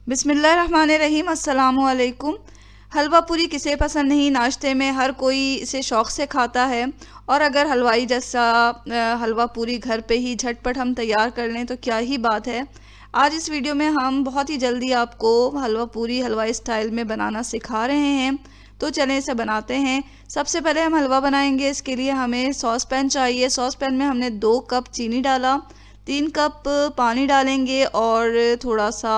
बिस्मिल्लाहिर्रहमानिर्रहीम। अस्सलामु अलैकुम। हलवा पूरी किसे पसंद नहीं, नाश्ते में हर कोई इसे शौक़ से खाता है। और अगर हलवाई जैसा हलवा पूरी घर पे ही झटपट हम तैयार कर लें तो क्या ही बात है। आज इस वीडियो में हम बहुत ही जल्दी आपको हलवा पूरी हलवाई स्टाइल में बनाना सिखा रहे हैं। तो चलें इसे बनाते हैं। सबसे पहले हम हलवा बनाएंगे, इसके लिए हमें सॉस पैन चाहिए। सॉस पैन में हमने 2 कप चीनी डाला, 3 कप पानी डालेंगे और थोड़ा सा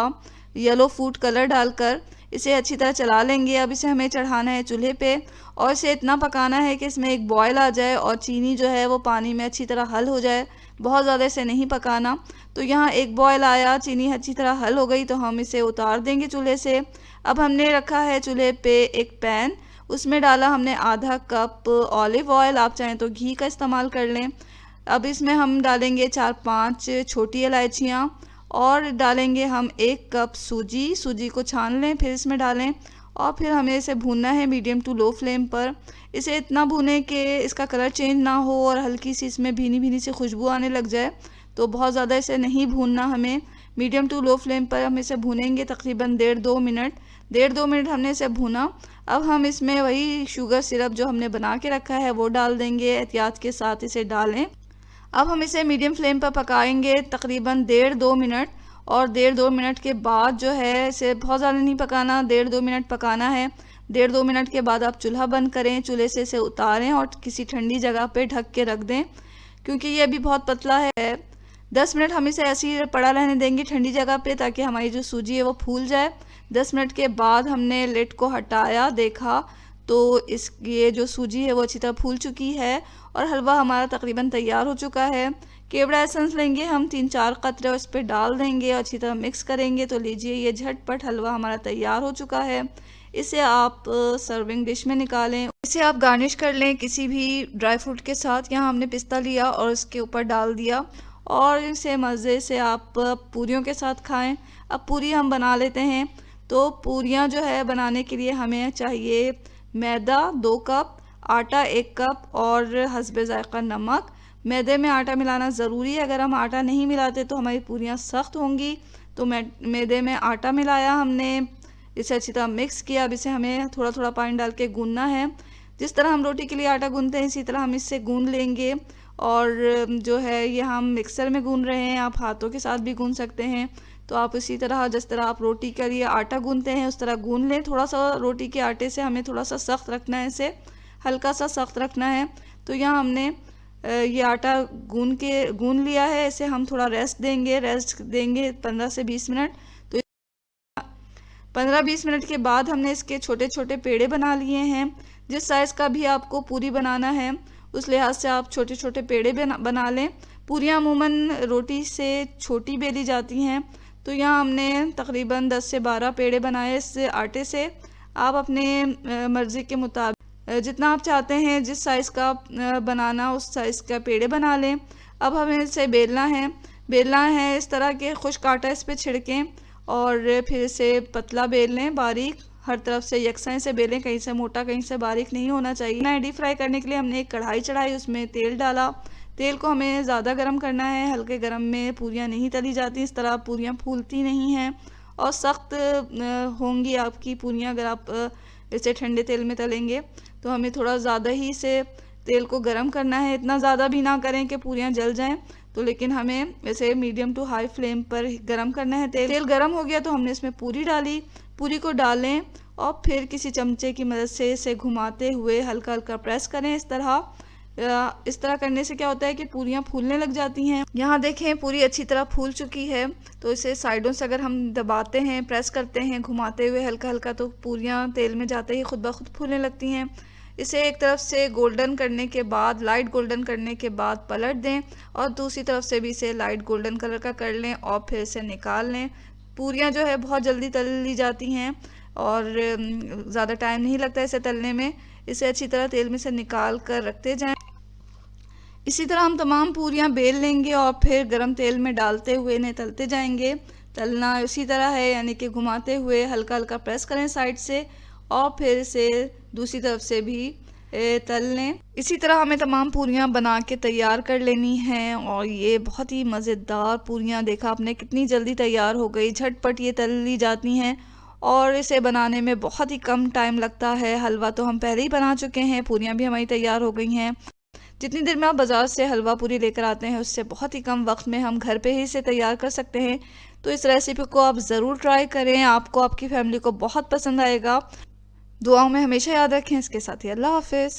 येलो फूड कलर डालकर इसे अच्छी तरह चला लेंगे। अब इसे हमें चढ़ाना है चूल्हे पे और इसे इतना पकाना है कि इसमें एक बॉयल आ जाए और चीनी जो है वो पानी में अच्छी तरह हल हो जाए। बहुत ज़्यादा इसे नहीं पकाना। तो यहाँ एक बॉयल आया, चीनी अच्छी तरह हल हो गई तो हम इसे उतार देंगे चूल्हे से। अब हमने रखा है चूल्हे पे एक पैन, उसमें डाला हमने आधा कप ऑलिव ऑयल, आप चाहें तो घी का इस्तेमाल कर लें। अब इसमें हम डालेंगे 4-5 छोटी इलायचियाँ और डालेंगे हम 1 कप सूजी। सूजी को छान लें, फिर इसमें डालें और फिर हमें इसे भूनना है मीडियम टू लो फ्लेम पर। इसे इतना भूनें कि इसका कलर चेंज ना हो और हल्की सी इसमें भीनी भीनी सी खुशबू आने लग जाए। तो बहुत ज़्यादा इसे नहीं भूनना हमें, मीडियम टू लो फ्लेम पर हम इसे भूनेंगे तकरीबन 1.5-2 मिनट हमने इसे भूना। अब हम इसमें वही शुगर सिरप जो हमने बना के रखा है वो डाल देंगे, एहतियात के साथ इसे डालें। अब हम इसे मीडियम फ्लेम पर पकाएंगे तकरीबन 1.5-2 मिनट। और 1.5-2 मिनट के बाद जो है इसे बहुत ज़्यादा नहीं पकाना, 1.5-2 मिनट पकाना है। 1.5-2 मिनट के बाद आप चूल्हा बंद करें, चूल्हे से इसे उतारें और किसी ठंडी जगह पे ढक के रख दें, क्योंकि ये अभी बहुत पतला है। 10 मिनट हम इसे ऐसे ही पड़ा रहने देंगे ठंडी जगह पे, ताकि हमारी जो सूजी है वो फूल जाए। 10 मिनट के बाद हमने लिड को हटाया, देखा तो ये जो सूजी है वो अच्छी तरह फूल चुकी है और हलवा हमारा तकरीबन तैयार हो चुका है। केवड़ा एसेंस लेंगे हम 3-4 कतरे और इस पर डाल देंगे और अच्छी तरह मिक्स करेंगे। तो लीजिए, ये झटपट हलवा हमारा तैयार हो चुका है। इसे आप सर्विंग डिश में निकालें, इसे आप गार्निश कर लें किसी भी ड्राई फ्रूट के साथ। यहाँ हमने पिस्ता लिया और इसके ऊपर डाल दिया और इसे मज़े से आप पूरियों के साथ खाएं। अब पूरी हम बना लेते हैं। तो पूरियाँ जो है बनाने के लिए हमें चाहिए मैदा 2 कप, आटा 1 कप और हस्बे ज़ायक़ा नमक। मैदे में आटा मिलाना ज़रूरी है, अगर हम आटा नहीं मिलाते तो हमारी पूरियाँ सख्त होंगी। तो मैदे में आटा मिलाया हमने, इसे अच्छी तरह मिक्स किया। अब इसे हमें थोड़ा थोड़ा पानी डाल के गूंदना है। जिस तरह हम रोटी के लिए आटा गूंदते हैं इसी तरह हम इससे गूंद लेंगे। और जो है ये हम मिक्सर में गूंद रहे हैं, आप हाथों के साथ भी गूंद सकते हैं। तो आप इसी तरह जिस तरह आप रोटी के लिए आटा गूंदते हैं उस तरह गूंद लें। थोड़ा सा रोटी के आटे से हमें थोड़ा सा सख्त रखना है, इसे हल्का सा सख्त रखना है। तो यहाँ हमने ये आटा गूंद लिया है, इसे हम थोड़ा रेस्ट देंगे 15 से 20 मिनट। तो 15-20 मिनट के बाद हमने इसके छोटे छोटे पेड़े बना लिए हैं। जिस साइज़ का भी आपको पूरी बनाना है उस लिहाज से आप छोटे छोटे पेड़े बना लें। पूरियाँ अमूमन रोटी से छोटी बेली जाती हैं। तो यहाँ हमने तकरीबन 10 से 12 पेड़े बनाए इस आटे से। आप अपने मर्ज़ी के मुताबिक जितना आप चाहते हैं, जिस साइज़ का बनाना उस साइज़ का पेड़े बना लें। अब हमें इसे बेलना है इस तरह के खुश्क आटा इस पर छिड़कें और फिर इसे पतला बेल लें, बारीक हर तरफ से यकसा से बेलें, कहीं से मोटा कहीं से बारीक नहीं होना चाहिए। डीप फ्राई करने के लिए हमने एक कढ़ाई चढ़ाई, उसमें तेल डाला। तेल को हमें ज़्यादा गर्म करना है, हल्के गर्म में पूरियाँ नहीं तली जाती, इस तरह पूरियाँ फूलती नहीं हैं और सख्त होंगी आपकी पूरियाँ अगर आप इसे ठंडे तेल में तलेंगे। तो हमें थोड़ा ज़्यादा ही इसे तेल को गर्म करना है, इतना ज़्यादा भी ना करें कि पूरियाँ जल जाएं। तो लेकिन हमें इसे मीडियम टू हाई फ्लेम पर गर्म करना है। तेल गर्म हो गया तो हमने इसमें पूरी डाली। पूरी को डालें और फिर किसी चमचे की मदद से इसे घुमाते हुए हल्का हल्का प्रेस करें। इस तरह करने से क्या होता है कि पूरियाँ फूलने लग जाती हैं। यहाँ देखें पूरी अच्छी तरह फूल चुकी है। तो इसे साइडों से अगर हम दबाते हैं, प्रेस करते हैं घुमाते हुए हल्का हल्का, तो पूरियाँ तेल में जाते ही खुद ब खुद फूलने लगती हैं। इसे एक तरफ से गोल्डन करने के बाद, लाइट गोल्डन करने के बाद पलट दें और दूसरी तरफ से भी इसे लाइट गोल्डन कलर का कर लें और फिर इसे निकाल लें। पूरियाँ जो है बहुत जल्दी तल ली जाती हैं और ज़्यादा टाइम नहीं लगता इसे तलने में। इसे अच्छी तरह तेल में से निकाल कर रखते जाएं। इसी तरह हम तमाम पूरियाँ बेल लेंगे और फिर गरम तेल में डालते हुए इन्हें तलते जाएंगे। तलना इसी तरह है, यानी कि घुमाते हुए हल्का हल्का प्रेस करें साइड से और फिर इसे दूसरी तरफ से भी तल लें। इसी तरह हमें तमाम पूरियाँ बना के तैयार कर लेनी हैं और ये बहुत ही मज़ेदार पूरियाँ देखा आपने कितनी जल्दी तैयार हो गई, झटपट ये तल ली जाती हैं और इसे बनाने में बहुत ही कम टाइम लगता है। हलवा तो हम पहले ही बना चुके हैं, पूरियाँ भी हमारी तैयार हो गई हैं। जितनी देर में आप बाज़ार से हलवा पूरी लेकर आते हैं उससे बहुत ही कम वक्त में हम घर पे ही इसे तैयार कर सकते हैं। तो इस रेसिपी को आप ज़रूर ट्राई करें, आपको आपकी फैमिली को बहुत पसंद आएगा। दुआओं में हमेशा याद रखें। इसके साथ ही अल्लाह हाफ़िज़।